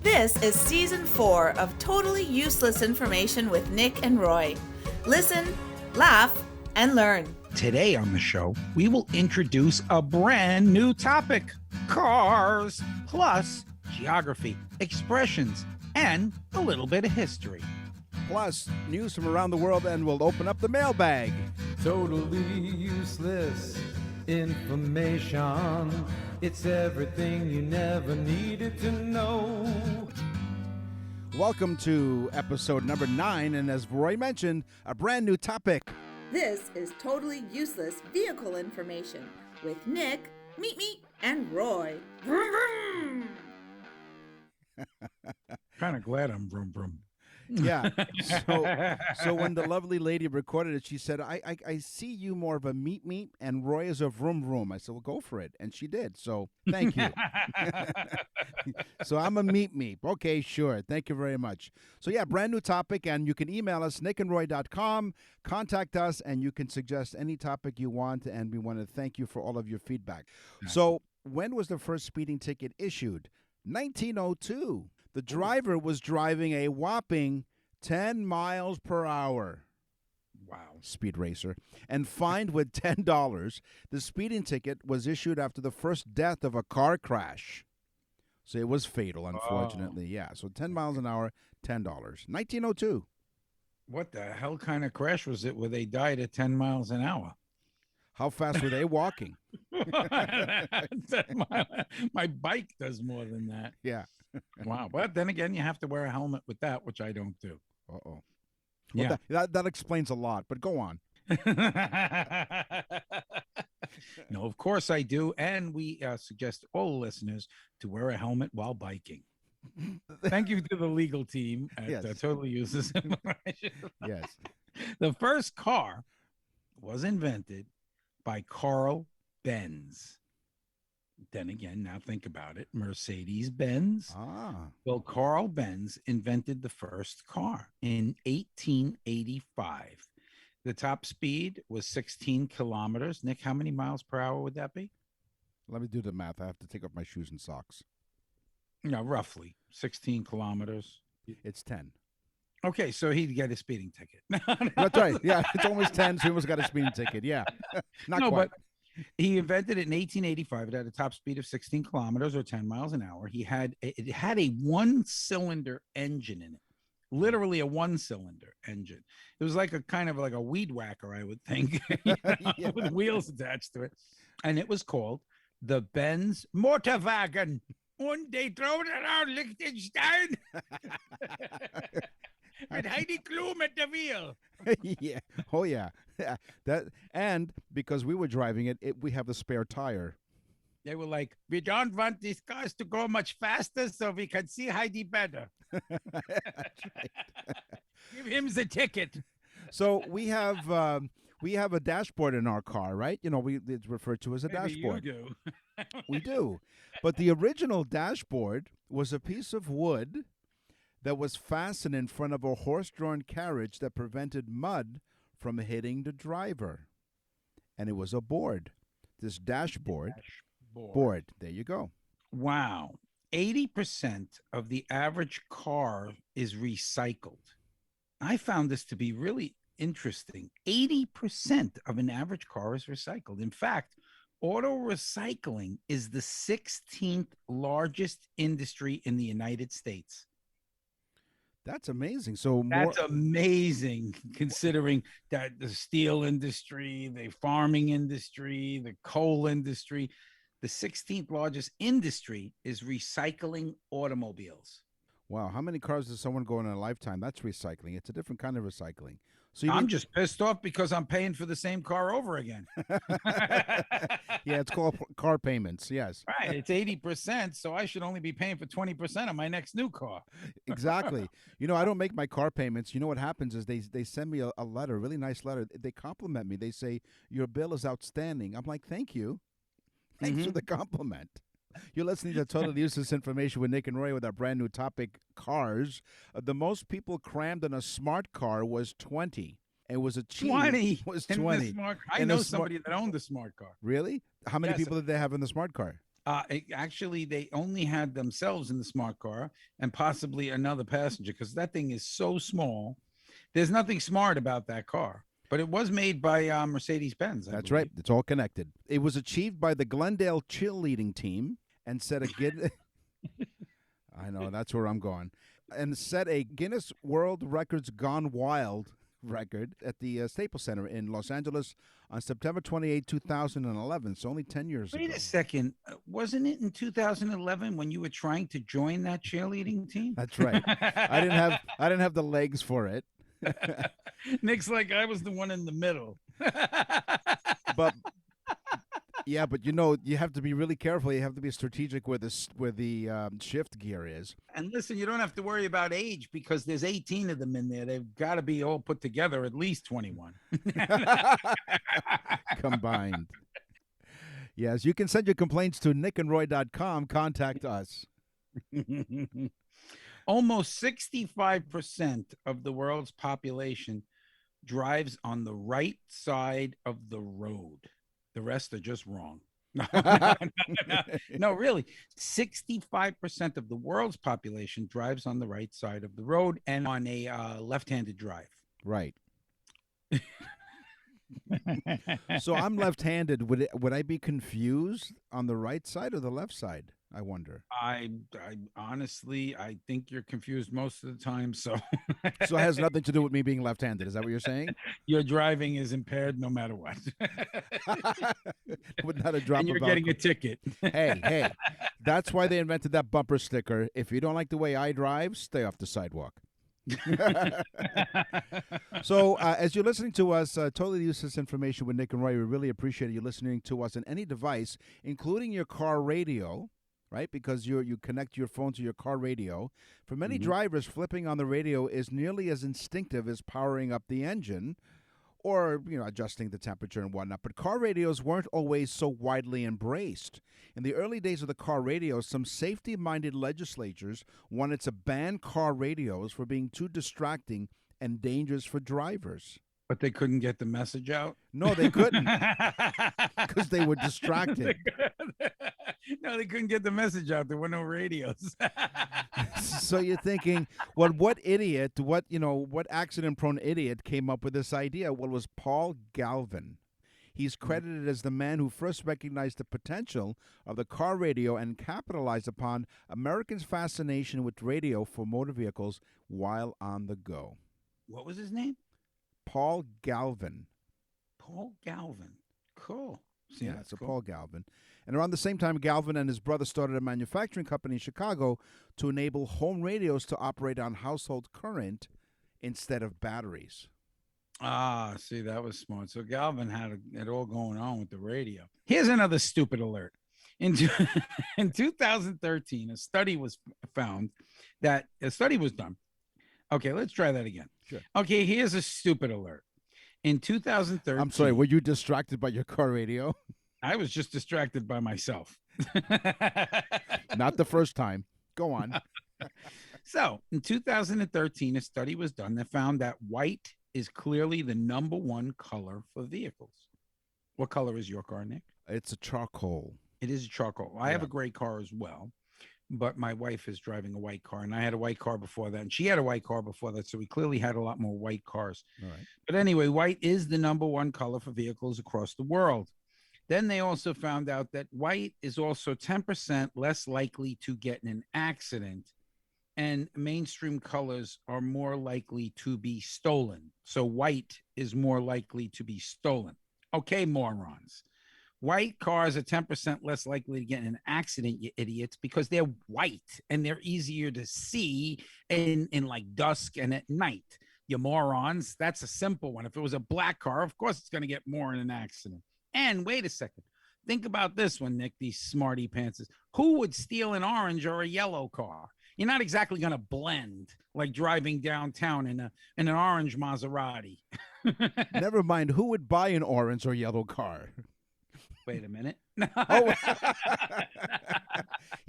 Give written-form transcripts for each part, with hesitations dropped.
This is Season 4 of Totally Useless Information with Nick and Roy. Listen, laugh, and learn. Today on the show, we will introduce a brand new topic: cars, plus geography, expressions, and a little bit of history. Plus, news from around the world, and we'll open up the mailbag. Totally useless information. It's everything you never needed to know. Welcome to episode number 9, and as Roy mentioned, a brand new topic. This is Totally Useless Vehicle Information with Nick, Meet, and Roy. Vroom, vroom. Kind of glad I'm vroom vroom. Yeah. So when the lovely lady recorded it, she said, I see you more of a meet, and Roy is a vroom vroom. I said, well, go for it. And she did. So thank you. So I'm a meet. Okay, sure. Thank you very much. So yeah, brand new topic. And you can email us, nickandroy.com. Contact us, and you can suggest any topic you want. And we want to thank you for all of your feedback. So when was the first speeding ticket issued? 1902. The driver was driving a whopping 10 miles per hour. Wow. Speed racer. And fined with $10. The speeding ticket was issued after the first death of a car crash. So it was fatal, unfortunately. Yeah. So 10 miles an hour, $10. 1902. What the hell kind of crash was it where they died at 10 miles an hour? How fast were they walking? 10 My bike does more than that. Yeah. Wow. But then again, you have to wear a helmet with that, which I don't do. Uh-oh. Yeah. Well, that explains a lot, but go on. No, of course I do. And we suggest all listeners to wear a helmet while biking. Thank you to the legal team at Yes. Totally Useless Information. Yes. The first car was invented by Carl Benz. Then again, now think about it. Mercedes-Benz. Well, Carl Benz invented the first car in 1885. The top speed was 16 kilometers. Nick, how many miles per hour would that be? Let me do the math. I have to take off my shoes and socks. No, roughly 16 kilometers. It's 10. Okay, so he'd get a speeding ticket. That's right. Yeah, it's almost 10, so he almost got a speeding ticket. Yeah. Not quite. But he invented it in 1885. It had a top speed of 16 kilometers or 10 miles an hour. It had a one-cylinder engine in it, literally a one-cylinder engine. It was like a kind of like a weed whacker, I would think, with wheels attached to it. And it was called the Benz Motorwagen. Und they drove it around Liechtenstein. With Heidi Klum at the wheel. Yeah. Oh, yeah. That, and because we were driving it, we have a spare tire. They were like, we don't want these cars to go much faster so we can see Heidi better. That's right. Give him the ticket. So we have a dashboard in our car, right? You know, it's referred to as a Maybe dashboard. You do. We do. But the original dashboard was a piece of wood that was fastened in front of a horse-drawn carriage that prevented mud from hitting the driver. And it was a board. This dashboard. Board. There you go. Wow. 80% of the average car is recycled. I found this to be really interesting. 80% of an average car is recycled. In fact, auto recycling is the 16th largest industry in the United States. That's amazing. So that's amazing, considering that the steel industry, the farming industry, the coal industry, the 16th largest industry is recycling automobiles. Wow. How many cars does someone go in a lifetime? That's recycling. It's a different kind of recycling. So I'm just pissed off because I'm paying for the same car over again. Yeah, it's called car payments. Yes. Right. It's 80%. So I should only be paying for 20% of my next new car. Exactly. You know, I don't make my car payments. You know what happens is they send me a letter, a really nice letter. They compliment me. They say, your bill is outstanding. I'm like, thank you. Thanks for the compliment. You're listening to Totally Useless Information with Nick and Roy with our brand new topic, cars. The most people crammed in a smart car was 20. It was achieved. 20 was in 20. the smart. I know somebody that owned a smart car. Really? How many Yes. people did they have in the smart car? Actually, they only had themselves in the smart car and possibly another passenger because that thing is so small. There's nothing smart about that car, but it was made by Mercedes Benz. That's right. It's all connected. It was achieved by the Glendale cheerleading team and set a I know, that's where I'm going. And set a Guinness World Records Gone Wild record at the Staples Center in Los Angeles on September 28, 2011. So only 10 years ago. Wait a second. Wasn't it in 2011 when you were trying to join that cheerleading team? That's right. I didn't have the legs for it. Nick's like, I was the one in the middle. But yeah, but you have to be really careful. You have to be strategic where the shift gear is. And listen, you don't have to worry about age because there's 18 of them in there. They've got to be all put together, at least 21 combined. Yes, you can send your complaints to nickandroy.com. Contact us. Almost 65% of the world's population drives on the right side of the road. The rest are just wrong. No, really. 65% of the world's population drives on the right side of the road and on a left-handed drive. Right. So I'm left-handed. Would I be confused on the right side or the left side? I wonder. I honestly, I think you're confused most of the time. So it has nothing to do with me being left-handed. Is that what you're saying? Your driving is impaired no matter what. Would not a drop. And you're of getting a ticket. Hey, that's why they invented that bumper sticker. If you don't like the way I drive, stay off the sidewalk. So as you're listening to us, Totally Useless Information with Nick and Roy, we really appreciate you listening to us on any device, including your car radio. Right, because you connect your phone to your car radio. For many drivers, flipping on the radio is nearly as instinctive as powering up the engine, or adjusting the temperature and whatnot. But car radios weren't always so widely embraced. In the early days of the car radio, some safety-minded legislatures wanted to ban car radios for being too distracting and dangerous for drivers. But they couldn't get the message out? No, they couldn't, because they were distracted. No, they couldn't get the message out. There were no radios. So you're thinking, well, what accident-prone idiot came up with this idea? Well, it was Paul Galvin. He's credited as the man who first recognized the potential of the car radio and capitalized upon Americans' fascination with radio for motor vehicles while on the go. What was his name? Paul Galvin. Paul Galvin. Cool. See, yeah, so cool. Paul Galvin. And around the same time, Galvin and his brother started a manufacturing company in Chicago to enable home radios to operate on household current instead of batteries. Ah, see, that was smart. So Galvin had it all going on with the radio. Here's another stupid alert. In 2013, a study was done. Okay, let's try that again. Sure. Okay, here's a stupid alert. In 2013... I'm sorry, were you distracted by your car radio? I was just distracted by myself. Not the first time. Go on. So, in 2013, a study was done that found that white is clearly the number one color for vehicles. What color is your car, Nick? It's a charcoal. It is a charcoal. I have a gray car as well, but my wife is driving a white car, and I had a white car before that, and she had a white car before that, so we clearly had a lot more white cars. All right. But anyway, white is the number one color for vehicles across the world. Then they also found out that white is also 10% less likely to get in an accident, and mainstream colors are more likely to be stolen. So white is more likely to be stolen. Okay, morons. White cars are 10% less likely to get in an accident, you idiots, because they're white and they're easier to see in like dusk and at night. You morons. That's a simple one. If it was a black car, of course it's going to get more in an accident. And wait a second. Think about this one, Nick, these smarty pantses. Who would steal an orange or a yellow car? You're not exactly going to blend like driving downtown in an orange Maserati. Never mind. Who would buy an orange or yellow car? Wait a minute. Oh.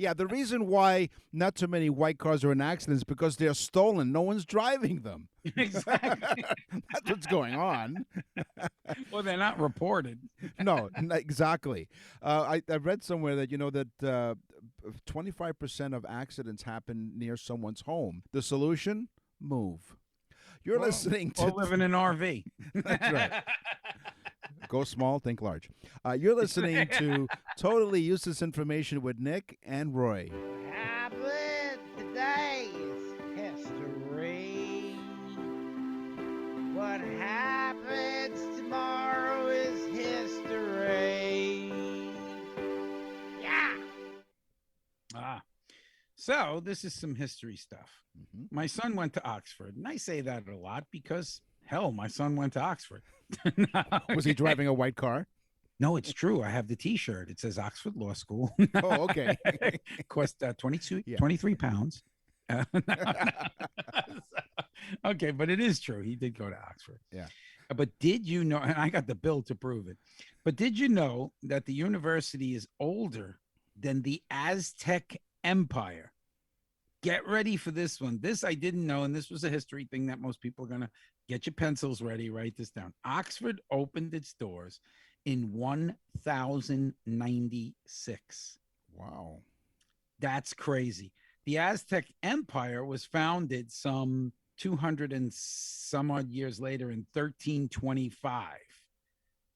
Yeah, the reason why not too many white cars are in accidents is because they're stolen. No one's driving them. Exactly. That's what's going on. Well, they're not reported. No, exactly. I read somewhere that, that 25% of accidents happen near someone's home. The solution? Move. You're Well, listening to... Or live in an RV. That's right. Go small, think large. You're listening to Totally Useless Information with Nick and Roy. Happened today is history. What happens tomorrow is history. Yeah. So this is some history stuff. Mm-hmm. My son went to Oxford, and I say that a lot because, hell, my son went to Oxford. Was he driving a white car? No, it's true. I have the T-shirt. It says Oxford Law School. Oh, okay. Cost 23 pounds. Okay, but it is true. He did go to Oxford. Yeah. But did you know, and I got the bill to prove it, but did you know that the university is older than the Aztec Empire? Get ready for this one. This I didn't know, and this was a history thing that most people are going to get your pencils ready. Write this down. Oxford opened its doors in 1096. Wow. That's crazy. The Aztec Empire was founded some 200 and some odd years later in 1325.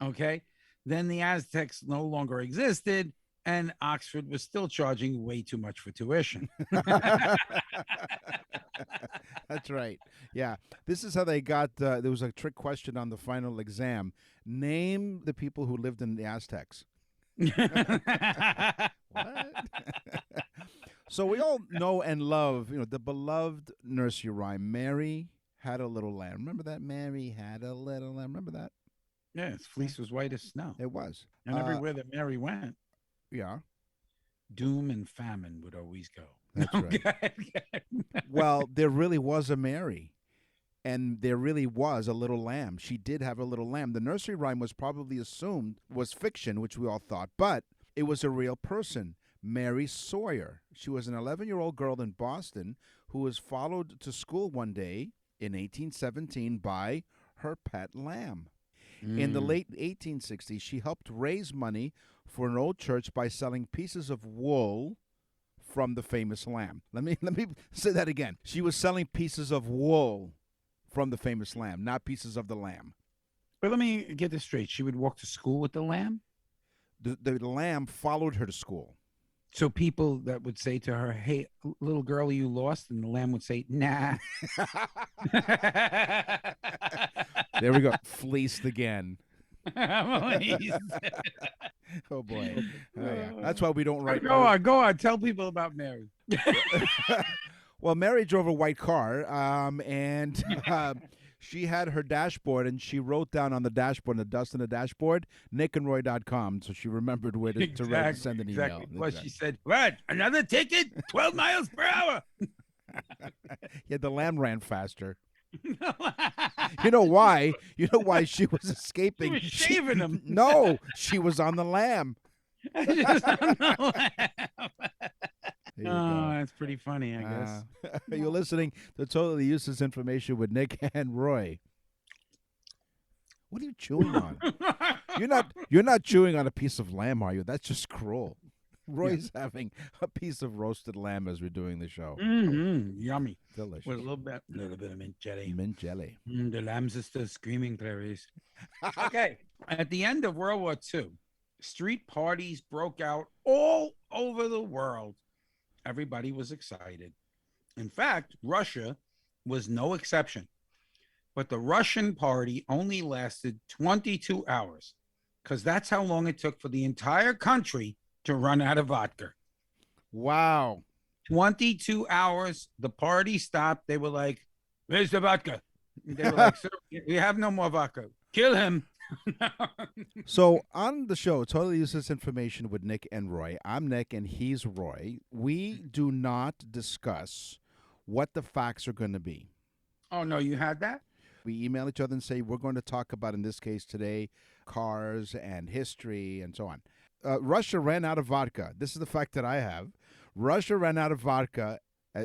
Okay. Then the Aztecs no longer existed, and Oxford was still charging way too much for tuition. That's right. Yeah. This is how they got, there was a trick question on the final exam. Name the people who lived in the Aztecs. What? So we all know and love, the beloved nursery rhyme, Mary Had a Little Lamb. Remember that? Mary had a little lamb. Remember that? Yeah, his fleece was white as snow. It was. And everywhere that Mary went, Yeah. doom and famine would always go. That's right. Well, there really was a Mary, and there really was a little lamb. She did have a little lamb. The nursery rhyme was probably assumed was fiction, which we all thought, but it was a real person, Mary Sawyer. She was an 11-year-old girl in Boston who was followed to school one day in 1817 by her pet lamb. In the late 1860s, she helped raise money for an old church by selling pieces of wool from the famous lamb. Let me say that again. She was selling pieces of wool from the famous lamb, not pieces of the lamb. But let me get this straight. She would walk to school with the lamb? The lamb followed her to school. So people that would say to her, "Hey, little girl, are you lost?" And the lamb would say, "Nah." There we go. Fleeced again. Please. Oh, boy. Oh, yeah. That's why we don't write. Go on. Tell people about Mary. Well, Mary drove a white car, and she had her dashboard, and she wrote down on the dashboard, the dust on the dashboard, nickandroy.com, so she remembered where to send an email. Exactly. Plus, she said, "What? Another ticket? 12 miles per hour." Yeah, the lamb ran faster. You know why? You know why she was escaping? She was shaving him. No, she was on the lamb. Just on the lamb. There you Oh, go. that's pretty funny, I guess. You're listening to Totally Useless Information with Nick and Roy. What are you chewing on? You're not chewing on a piece of lamb, are you? That's just cruel. Roy's having a piece of roasted lamb as we're doing the show. Yummy. Delicious. With a little bit of mint jelly. Mint jelly. The lambs are still screaming, Clarice. Okay. At the end of World War II, street parties broke out all over the world. Everybody was excited. In fact, Russia was no exception. But the Russian party only lasted 22 hours because that's how long it took for the entire country to run out of vodka. Wow. 22 hours. The party stopped. They were like, "Where's the vodka?" They were like, "Sir, we have no more vodka. Kill him." So on the show, Totally Useless Information with Nick and Roy. I'm Nick and he's Roy. We do not discuss what the facts are going to be. Oh, no, you had that? We email each other and say, we're going to talk about, in this case today, cars and history and so on. Russia ran out of vodka. This is the fact that I have. Russia ran out of vodka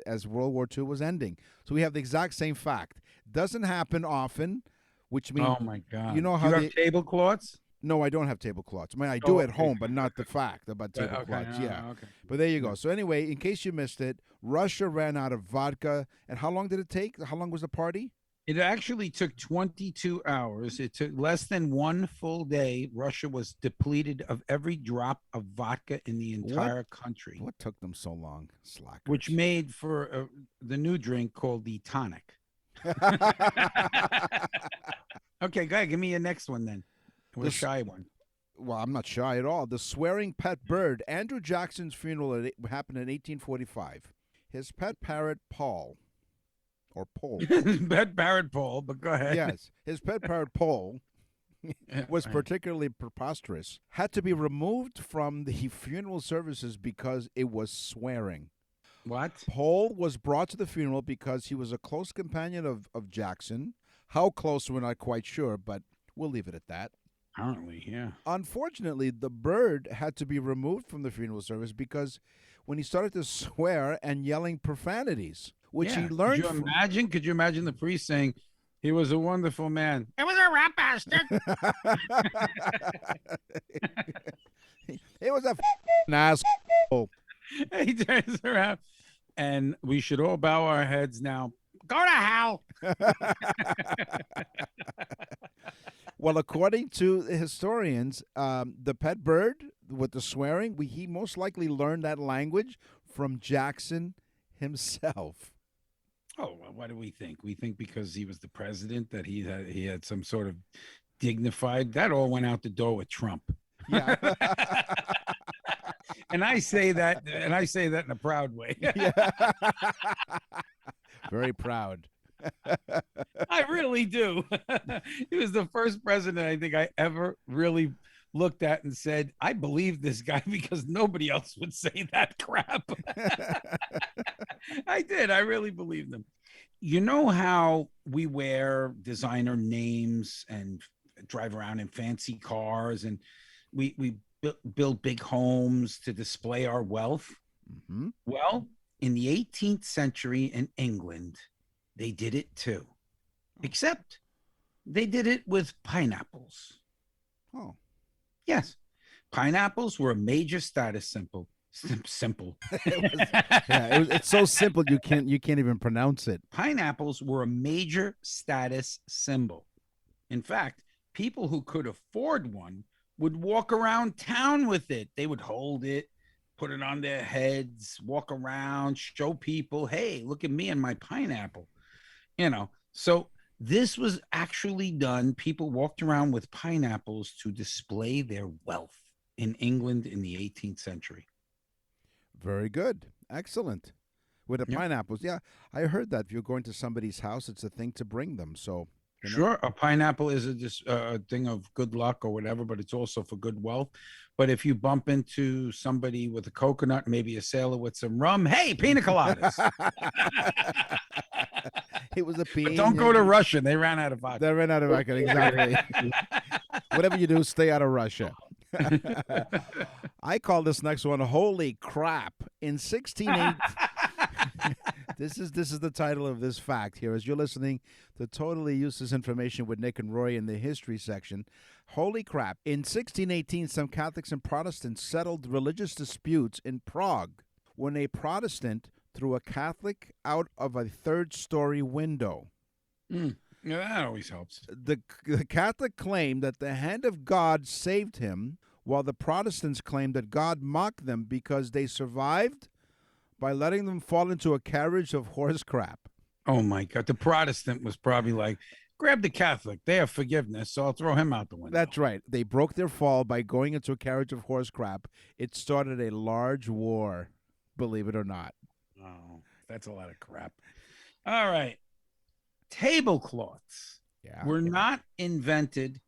as World War II was ending. So we have the exact same fact. Doesn't happen often, which means Oh my God! you know how you they- have tablecloths? no, I don't have tablecloths. I mean, I do Oh, at okay. home, but not the fact about Okay, tablecloths. Yeah. okay. But there you go. So anyway, in case you missed it, Russia ran out of vodka. And how long did it take? How long was the party? It actually took 22 hours. It took less than one full day. Russia was depleted of every drop of vodka in the entire country, What took them so long? Slackers. which made for the new drink called the tonic. Okay, go ahead. Give me your next one then. Or a This- shy one. Well, I'm not shy at all. The swearing pet bird. Andrew Jackson's funeral happened in 1845. His pet parrot, Paul, or Pole. Pet Barrett Paul, but go ahead. Yes, his pet parrot, Pole, was particularly preposterous. Had to be removed from the funeral services because it was swearing. What? Pole was brought to the funeral because he was a close companion of Jackson. How close, we're not quite sure, but we'll leave it at that. Apparently, yeah. Unfortunately, the bird had to be removed from the funeral service because when he started to swear and yelling profanities, which he Yeah. learned Could you from... imagine? Could you imagine the priest saying, "He was a wonderful man"? It was a rat bastard. It was a asshole. He turns around, and we should all bow our heads now. Go to hell. Well, according to the historians, the pet bird with the swearing, he most likely learned that language from Jackson himself. Oh, well, what do we think? We think because he was the president that he had some sort of dignified. That all went out the door with Trump. Yeah. And I say that in a proud way. Yeah. Very proud. I really do. He was the first president I think I ever really looked at and said, I believe this guy because nobody else would say that crap. I did. I really believed him. You know how we wear designer names and drive around in fancy cars and we build big homes to display our wealth? Hmm. Well, in the 18th century in England, they did it too, except they did it with pineapples. Oh. Yes, pineapples were a major status symbol. Simple. It's so simple you can't even pronounce it. Pineapples were a major status symbol. In fact, people who could afford one would walk around town with it. They would hold it, put it on their heads, walk around, show people, hey, look at me and my pineapple. You know, so this was actually done. People walked around with pineapples to display their wealth in England in the 18th century. Very good. Excellent. With the Yep. pineapples. Yeah, I heard that if you're going to somebody's house, it's a thing to bring them. So, you know. Sure, a pineapple is a thing of good luck or whatever, but it's also for good wealth. But if you bump into somebody with a coconut, maybe a sailor with some rum, hey, pina coladas. It was a But bean. don't go to Russia. They ran out of vodka. They ran out of vodka. Exactly. Whatever you do, stay out of Russia. I call this next one "Holy Crap." In 1680, this is the title of this fact here. As you're listening to Totally Useless Information with Nick and Roy in the history section, holy crap! In 1618, some Catholics and Protestants settled religious disputes in Prague when a Protestant threw a Catholic out of a third-story window. Yeah, that always helps. The Catholic claimed that the hand of God saved him, while the Protestants claimed that God mocked them because they survived by letting them fall into a carriage of horse crap. Oh my God, the Protestant was probably like, grab the Catholic. They have forgiveness, so I'll throw him out the window. That's right. They broke their fall by going into a carriage of horse crap. It started a large war, believe it or not. Oh, that's a lot of crap. All right, tablecloths Yeah. were not invented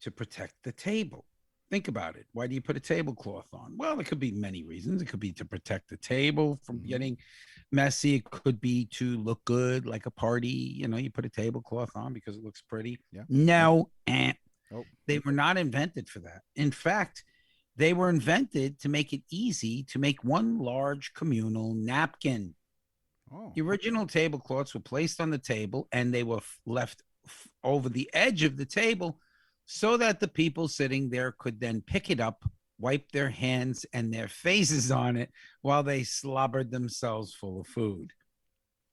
to protect the table. Think about it. Why do you put a tablecloth on? Well, there could be many reasons. It could be to protect the table from getting messy. It could be to look good, like a party. You know, you put a tablecloth on because it looks pretty. Yeah. No, Nope. they were not invented for that. In fact, They were invented to make it easy to make one large communal napkin. Oh. The original tablecloths were placed on the table and they were left over the edge of the table so that the people sitting there could then pick it up, wipe their hands and their faces on it while they slobbered themselves full of food.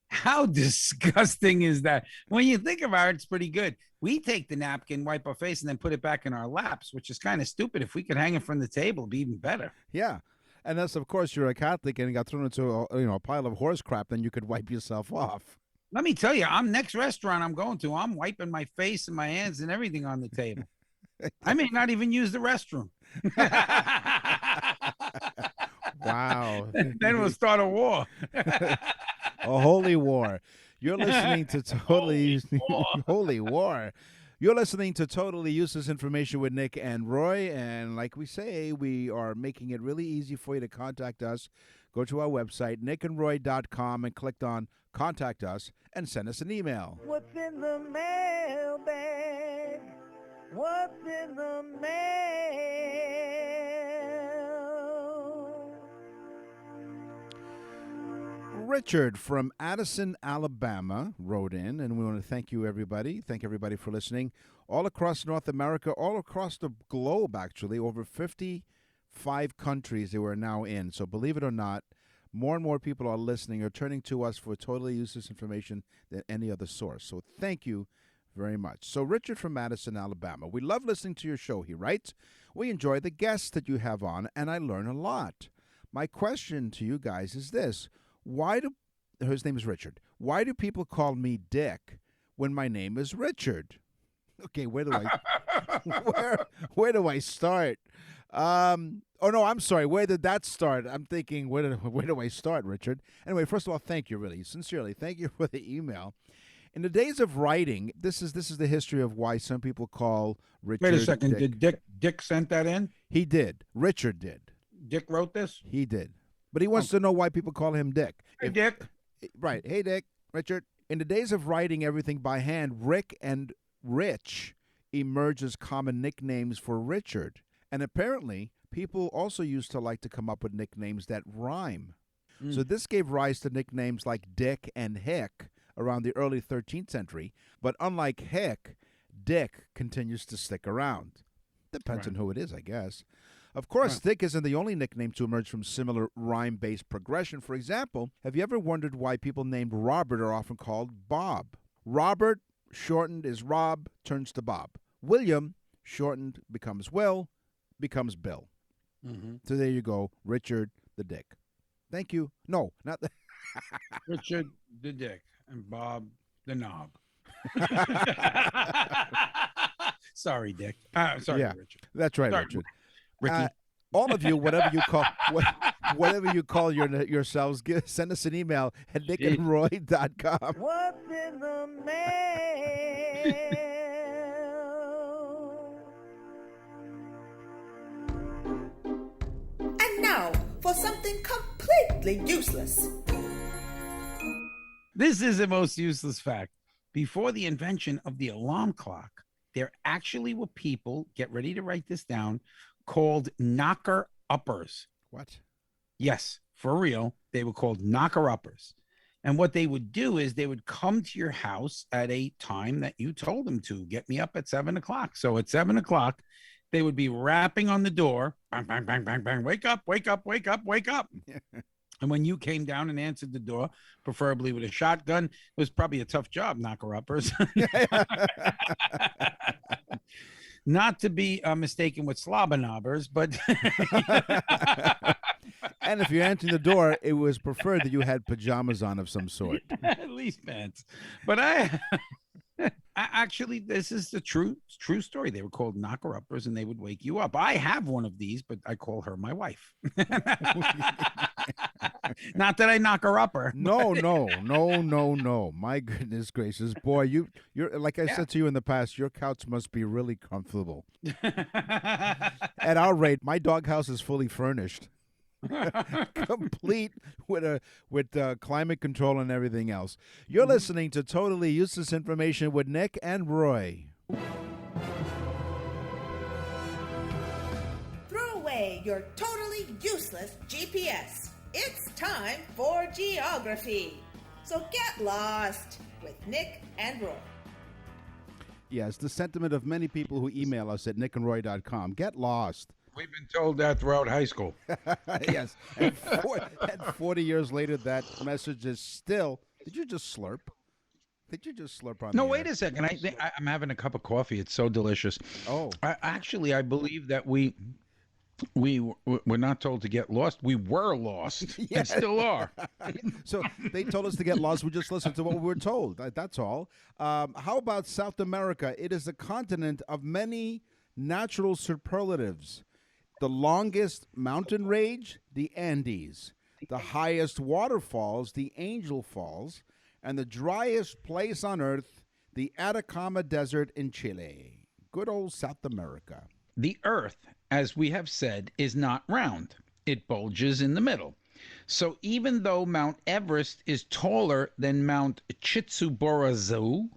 How disgusting is that? When you think about it, it's pretty good. We take the napkin, wipe our face, and then put it back in our laps, which is kind of stupid. If we could hang it from the table, it'd be even better. Yeah. Unless, of course, you're a Catholic and got thrown into a pile of horse crap, then you could wipe yourself off. Let me tell you, next restaurant I'm going to, I'm wiping my face and my hands and everything on the table. I may not even use the restroom. Wow. Then we'll start a war. A holy war. You're listening to Holy War. You're listening to Totally Useless Information with Nick and Roy. And like we say, we are making it really easy for you to contact us. Go to our website, nickandroy.com, and click on Contact Us and send us an email. What's in the mailbag? What's in the mail? Richard from Addison, Alabama wrote in, and we want to thank you, everybody. Thank everybody for listening. All across North America, all across the globe, actually, over 55 countries they were now in. So believe it or not, more and more people are listening or turning to us for totally useless information than any other source. So thank you very much. So Richard from Madison, Alabama. We love listening to your show, he writes. We enjoy the guests that you have on, and I learn a lot. My question to you guys is this. His name is Richard. Why do people call me Dick when my name is Richard? Okay, where do I start? Oh no, I'm sorry. Where did that start? I'm thinking, where do I start, Richard? Anyway, first of all, thank you, really, sincerely. Thank you for the email. In the days of writing, this is the history of why some people call Richard. Wait a second. Dick. Did Dick sent that in? He did. Richard did. Dick wrote this? He did. But he wants to know why people call him Dick. Hey, Dick. Right. Hey, Dick. Richard. In the days of writing everything by hand, Rick and Rich emerged as common nicknames for Richard. And apparently, people also used to like to come up with nicknames that rhyme. So this gave rise to nicknames like Dick and Hick around the early 13th century. But unlike Hick, Dick continues to stick around. Depends on who it is, I guess. Of course, Dick isn't the only nickname to emerge from similar rhyme-based progression. For example, have you ever wondered why people named Robert are often called Bob? Robert, shortened, is Rob, turns to Bob. William, shortened, becomes Will, becomes Bill. Mm-hmm. So there you go, Richard the Dick. Thank you. No, not the... Richard the Dick and Bob the Knob. Sorry, Dick. Sorry, Yeah. Richard. That's right, Sorry, Richard. Ricky. All of you, whatever you call yourselves, send us an email at nickandroy.com. What's in the mail? And now for something completely useless. This is the most useless fact. Before the invention of the alarm clock, there actually were people, get ready to write this down, called knocker-uppers. What? Yes, for real. They were called knocker-uppers. And what they would do is they would come to your house at a time that you told them to. Get me up at 7 o'clock. So at 7 o'clock, they would be rapping on the door. Bang, bang, bang, bang, bang. Wake up, wake up, wake up, wake up. And when you came down and answered the door, preferably with a shotgun, it was probably a tough job, knocker-uppers. Not to be mistaken with slobberknobbers, but... And if you answered the door, it was preferred that you had pajamas on of some sort. At least pants. But I actually, this is the true story. They were called knocker-uppers, and they would wake you up. I have one of these, but I call her my wife. Not that I knock her upper. No. My goodness gracious. Boy, you're like I said to you in the past, your couch must be really comfortable. At our rate, my doghouse is fully furnished. Complete with climate control and everything else. You're listening to Totally Useless Information with Nick and Roy. Throw away your totally useless GPS. It's time for geography. So get lost with Nick and Roy. Yes, the sentiment of many people who email us at nickandroy.com. Get lost. We've been told that throughout high school. Yes. And 40 years later, that message is still. Did you just slurp? Did you just slurp on? No, wait a second. I'm having a cup of coffee. It's so delicious. Oh, I believe that we're not told to get lost. We were lost and still are. So they told us to get lost. We just listened to what we were told. That's all. How about South America? It is a continent of many natural superlatives. The longest mountain range, the Andes. The highest waterfalls, the Angel Falls. And the driest place on earth, the Atacama Desert in Chile. Good old South America. The Earth, as we have said, is not round. It bulges in the middle. So even though Mount Everest is taller than Mount Chitsuborazu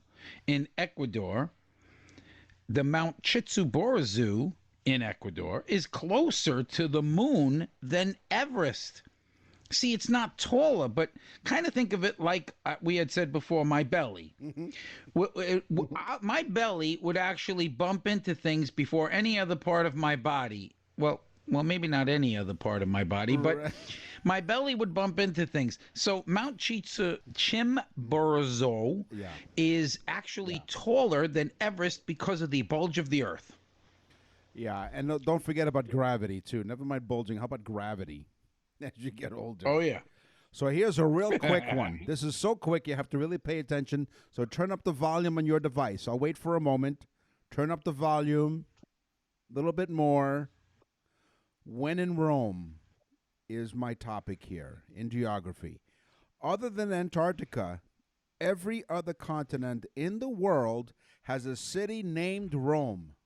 in Ecuador, the Mount Chitsuborazu in Ecuador is closer to the moon than Everest. See, it's not taller, but kind of think of it like we had said before, my belly. My belly would actually bump into things before any other part of my body. Well, maybe not any other part of my body, but my belly would bump into things. So Mount Chimborazo is actually taller than Everest because of the bulge of the Earth. Yeah, and don't forget about gravity, too. Never mind bulging. How about gravity? As you get older. Oh, yeah. So here's a real quick one. This is so quick, you have to really pay attention. So turn up the volume on your device. I'll wait for a moment. Turn up the volume a little bit more. When in Rome is my topic here in geography. Other than Antarctica, every other continent in the world has a city named Rome.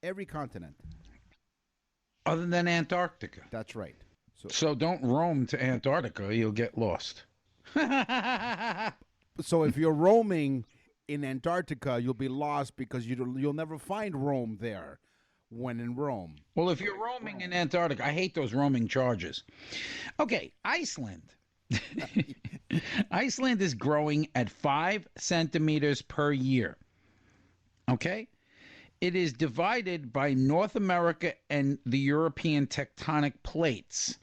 Every continent. Other than Antarctica. That's right. So don't roam to Antarctica. You'll get lost. So if you're roaming in Antarctica, you'll be lost because you'll never find Rome there when in Rome. Well, if you're roaming in Antarctica, I hate those roaming charges. Okay, Iceland. Iceland is growing at 5 centimeters per year. Okay? It is divided by North America and the European tectonic plates.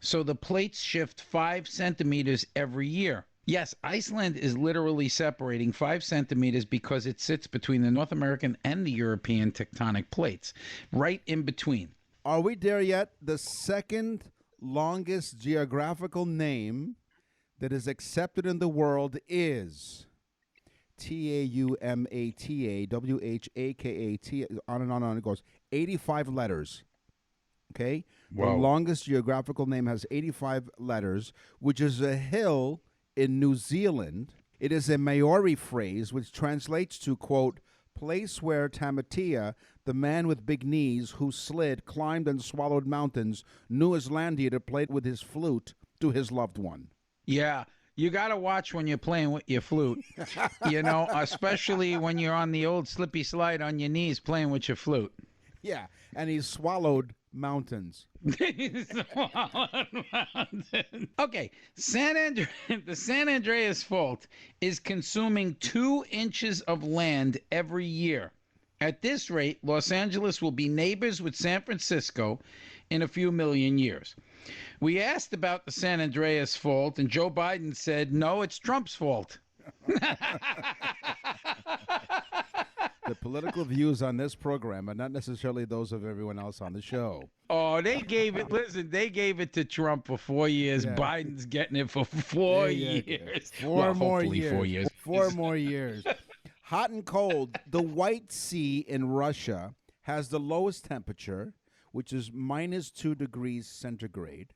So the plates shift 5 centimeters every year. Yes, Iceland is literally separating 5 centimeters because it sits between the North American and the European tectonic plates, right in between. Are we there yet? The second longest geographical name that is accepted in the world is Taumatawhakata, on and on it goes. 85 letters. Okay? Wow. The longest geographical name has 85 letters, which is a hill in New Zealand. It is a Maori phrase which translates to, quote, place where Tamatea, the man with big knees who slid, climbed, and swallowed mountains, knew Islandia to play with his flute to his loved one. Yeah. You got to watch when you're playing with your flute, especially when you're on the old slippy slide on your knees playing with your flute. Yeah, and he swallowed mountains. Okay, the San Andreas Fault is consuming 2 inches of land every year. At this rate, Los Angeles will be neighbors with San Francisco in a few million years. We asked about the San Andreas Fault, and Joe Biden said, no, it's Trump's fault. The political views on this program are not necessarily those of everyone else on the show. Oh, they gave it to Trump for 4 years. Yeah. Biden's getting it for 4 years. Four more hopefully years. 4 years. 4 more years. Hot and cold. The White Sea in Russia has the lowest temperature, which is minus 2 degrees centigrade.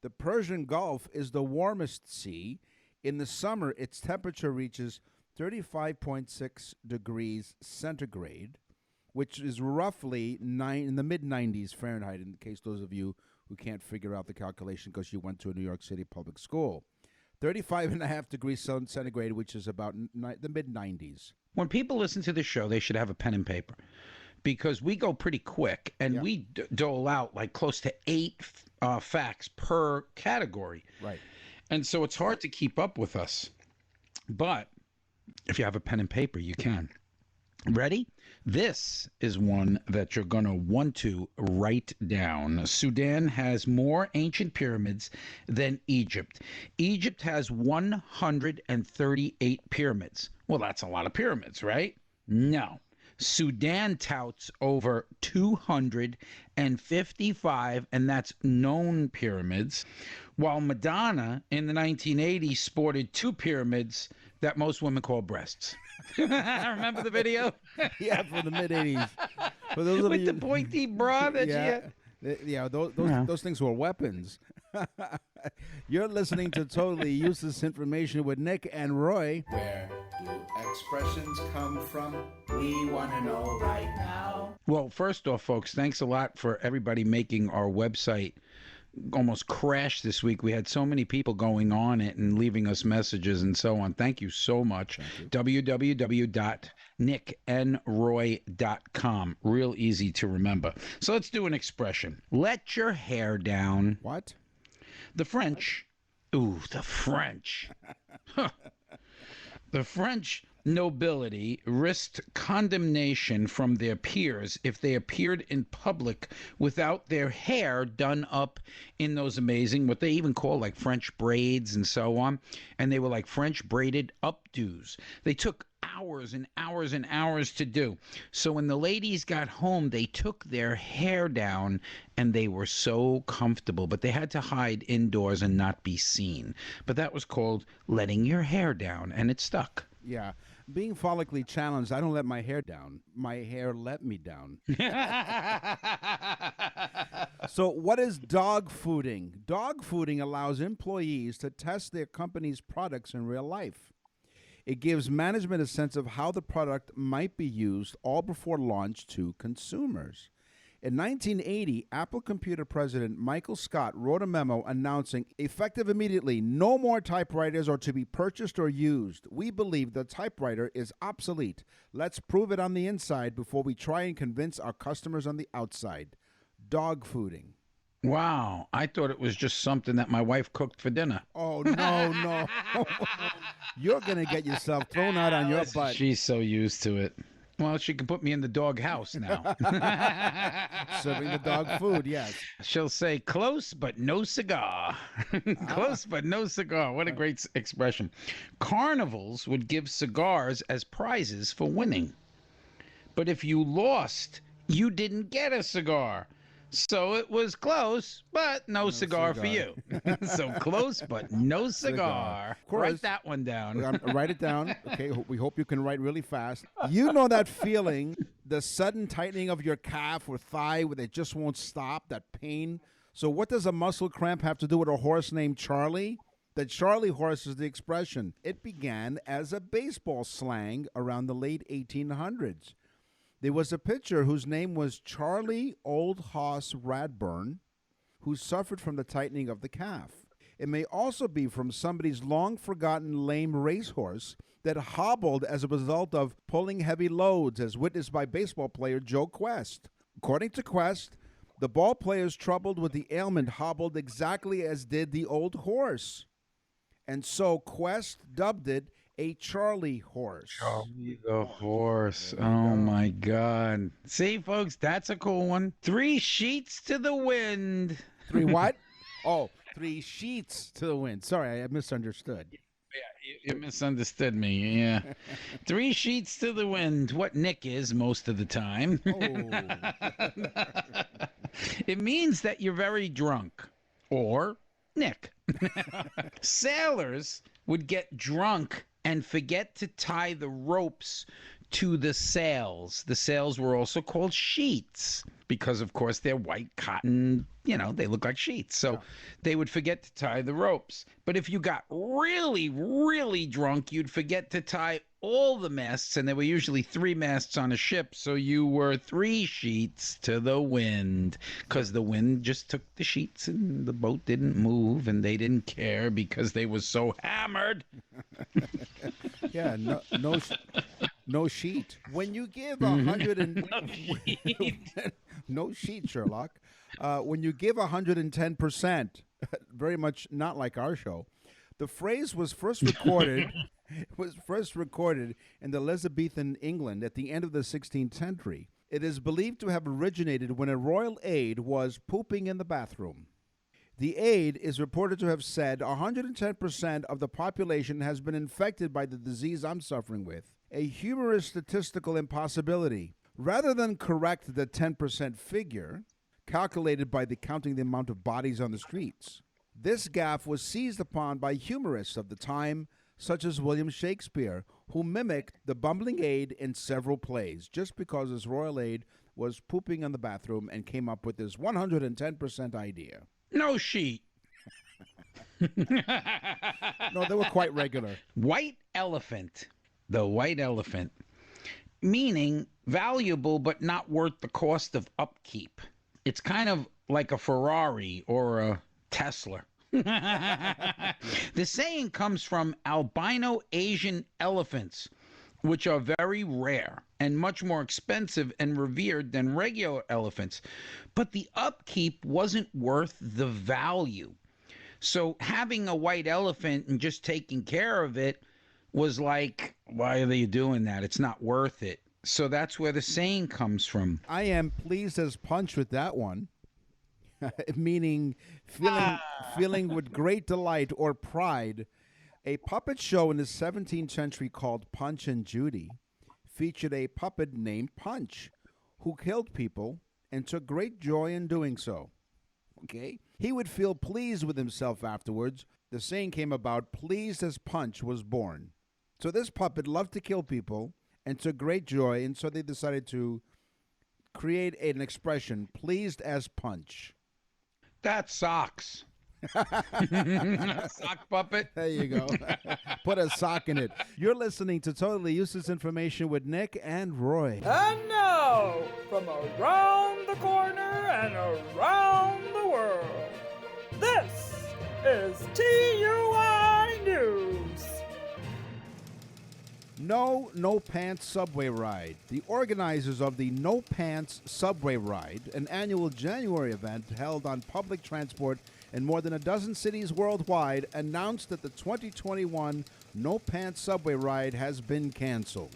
The Persian Gulf is the warmest sea. In the summer, its temperature reaches 35.6 degrees centigrade, which is roughly in the mid-90s Fahrenheit, in case those of you who can't figure out the calculation because you went to a New York City public school. 35.5 degrees centigrade, which is about the mid-90s. When people listen to the show, they should have a pen and paper, because we go pretty quick and Yeah. we dole out like close to 8 facts per category. Right. And so it's hard to keep up with us. But if you have a pen and paper, you can. Ready? This is one that you're going to want to write down. Sudan has more ancient pyramids than Egypt. Egypt has 138 pyramids. Well, that's a lot of pyramids, right? No. Sudan touts over 255, and that's known pyramids, while Madonna in the 1980s sported 2 pyramids that most women call breasts. Remember the video? Yeah, from the mid '80s. For those of With you, the pointy bra that she had. yeah, those things were weapons. You're listening to Totally Useless Information with Nick and Roy. Where do expressions come from? We want to know right now. Well, first off, folks, thanks a lot for everybody making our website almost crash this week. We had so many people going on it and leaving us messages and so on. Thank you so much. www.nickandroy.com. Real easy to remember. So let's do an expression. Let your hair down. What? The French. Ooh, the French. Huh. The French nobility risked condemnation from their peers if they appeared in public without their hair done up in those amazing, what they even call like French braids and so on. And they were like French braided updos. They took hours and hours and hours to do. So when the ladies got home, they took their hair down and they were so comfortable, but they had to hide indoors and not be seen. But that was called letting your hair down, and it stuck. Yeah. Being follically challenged, I don't let my hair down. My hair let me down. So what is dog fooding? Dog fooding allows employees to test their company's products in real life. It gives management a sense of how the product might be used all before launch to consumers. In 1980, Apple Computer president Michael Scott wrote a memo announcing, effective immediately, no more typewriters are to be purchased or used. We believe the typewriter is obsolete. Let's prove it on the inside before we try and convince our customers on the outside. Dog fooding. Wow, I thought it was just something that my wife cooked for dinner. Oh, no. You're going to get yourself thrown out on your butt. She's so used to it. Well, she can put me in the dog house now. Serving the dog food, yes. She'll say, close but no cigar. Close but no cigar. What a great expression. Carnivals would give cigars as prizes for winning. But if you lost, you didn't get a cigar. So it was close, but no cigar for you. So close, but no cigar. Of course. Write that one down. Write it down. Okay, we hope you can write really fast. You know that feeling, the sudden tightening of your calf or thigh where they just won't stop, that pain. So what does a muscle cramp have to do with a horse named Charlie? The Charlie horse is the expression. It began as a baseball slang around the late 1800s. There was a pitcher whose name was Charlie Old Hoss Radburn, who suffered from the tightening of the calf. It may also be from somebody's long-forgotten lame racehorse that hobbled as a result of pulling heavy loads, as witnessed by baseball player Joe Quest. According to Quest, the ball players troubled with the ailment hobbled exactly as did the old horse. And so Quest dubbed it a Charlie horse. Charlie the horse. Oh my God. See, folks, that's a cool one. 3 sheets to the wind. 3 what? Oh, 3 sheets to the wind. Sorry, I misunderstood. Yeah, you misunderstood me. Yeah. 3 sheets to the wind. What Nick is most of the time. Oh. It means that you're very drunk. Or Nick. Sailors would get drunk and forget to tie the ropes to the sails. The sails were also called sheets because, of course, they're white cotton. You know, they look like sheets. So they would forget to tie the ropes. But if you got really, really drunk, you'd forget to tie all the masts. And there were usually 3 masts on a ship. So you were 3 sheets to the wind because the wind just took the sheets and the boat didn't move and they didn't care because they were so hammered. Yeah, No sheet. When you give 100 and no sheet, Sherlock. When you give 110%, very much not like our show. The phrase was first recorded in the Elizabethan England at the end of the 16th century. It is believed to have originated when a royal aide was pooping in the bathroom. The aide is reported to have said 110% of the population has been infected by the disease I'm suffering with. A humorous statistical impossibility. Rather than correct the 10% figure, calculated by counting the amount of bodies on the streets, this gaffe was seized upon by humorists of the time, such as William Shakespeare, who mimicked the bumbling aide in several plays, just because his royal aide was pooping in the bathroom and came up with this 110% idea. No sheet. No, they were quite regular. White elephant. The white elephant. Meaning valuable but not worth the cost of upkeep. It's kind of like a Ferrari or a Tesla. The saying comes from albino Asian elephants, which are very rare and much more expensive and revered than regular elephants. But the upkeep wasn't worth the value. So having a white elephant and just taking care of it was like, why are they doing that? It's not worth it. So that's where the saying comes from. I am pleased as punch with that one. Meaning feeling with great delight or pride. A puppet show in the 17th century called Punch and Judy featured a puppet named Punch who killed people and took great joy in doing so. Okay? He would feel pleased with himself afterwards. The saying came about, pleased as Punch was born. So this puppet loved to kill people and took great joy, and so they decided to create an expression, pleased as Punch. That socks. Sock puppet. There you go. Put a sock in it. You're listening to Totally Useless Information with Nick and Roy. And now, from around the corner and around the world, this is TUI News. No Pants Subway Ride. The organizers of the No Pants Subway Ride, an annual January event held on public transport in more than a dozen cities worldwide, announced that the 2021 No Pants Subway Ride has been canceled.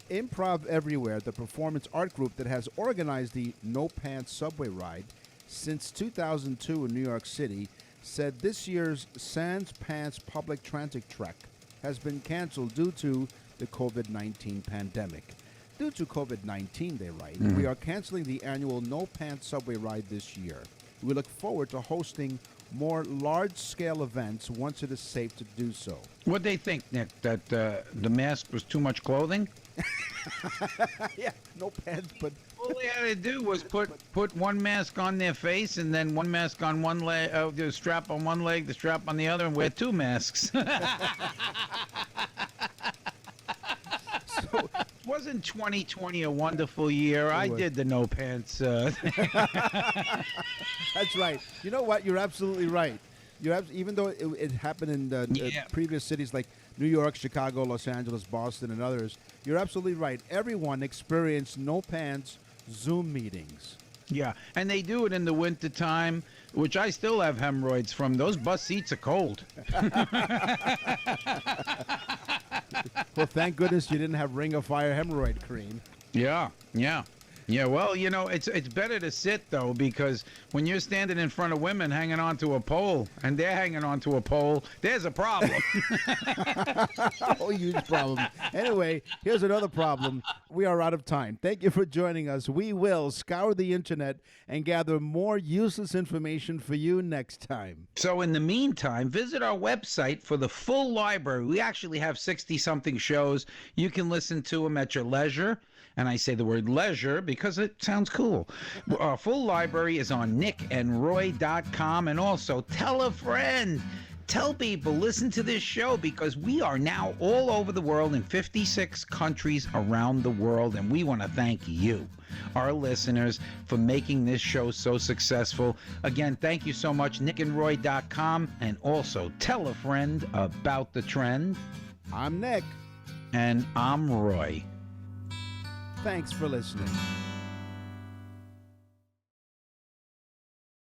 Improv Everywhere, the performance art group that has organized the No Pants Subway Ride since 2002 in New York City, said this year's Sans Pants public transit trek has been canceled due to the COVID-19 pandemic. Due to COVID-19, they write, we are canceling the annual No Pants Subway Ride this year. We look forward to hosting more large-scale events once it is safe to do so. What'd they think, Nick? That the mask was too much clothing? Yeah, no pants, but All they had to do was put one mask on their face and then one mask on one leg, the strap on one leg, the strap on the other, and wear two masks. Wasn't 2020 a wonderful year? I did the no pants. that's right. You know what? You're absolutely right. Even though it happened in previous cities like New York, Chicago, Los Angeles, Boston, and others, you're absolutely right. Everyone experienced no pants Zoom meetings. Yeah, and they do it in the wintertime, which I still have hemorrhoids from. Those bus seats are cold. Well, thank goodness you didn't have Ring of Fire hemorrhoid cream. Yeah. Well, you know, it's better to sit though, because when you're standing in front of women hanging onto a pole and they're hanging onto a pole, there's a problem. Oh, huge problem. Anyway, here's another problem. We are out of time. Thank you for joining us. We will scour the internet and gather more useless information for you next time. So in the meantime, visit our website for the full library. We actually have 60-something shows. You can listen to them at your leisure. And I say the word leisure because it sounds cool. Our full library is on nickandroy.com. And also tell a friend. Tell people, listen to this show, because we are now all over the world in 56 countries around the world. And we want to thank you, our listeners, for making this show so successful. Again, thank you so much, nickandroy.com. And also tell a friend about the trend. I'm Nick. And I'm Roy. Thanks for listening.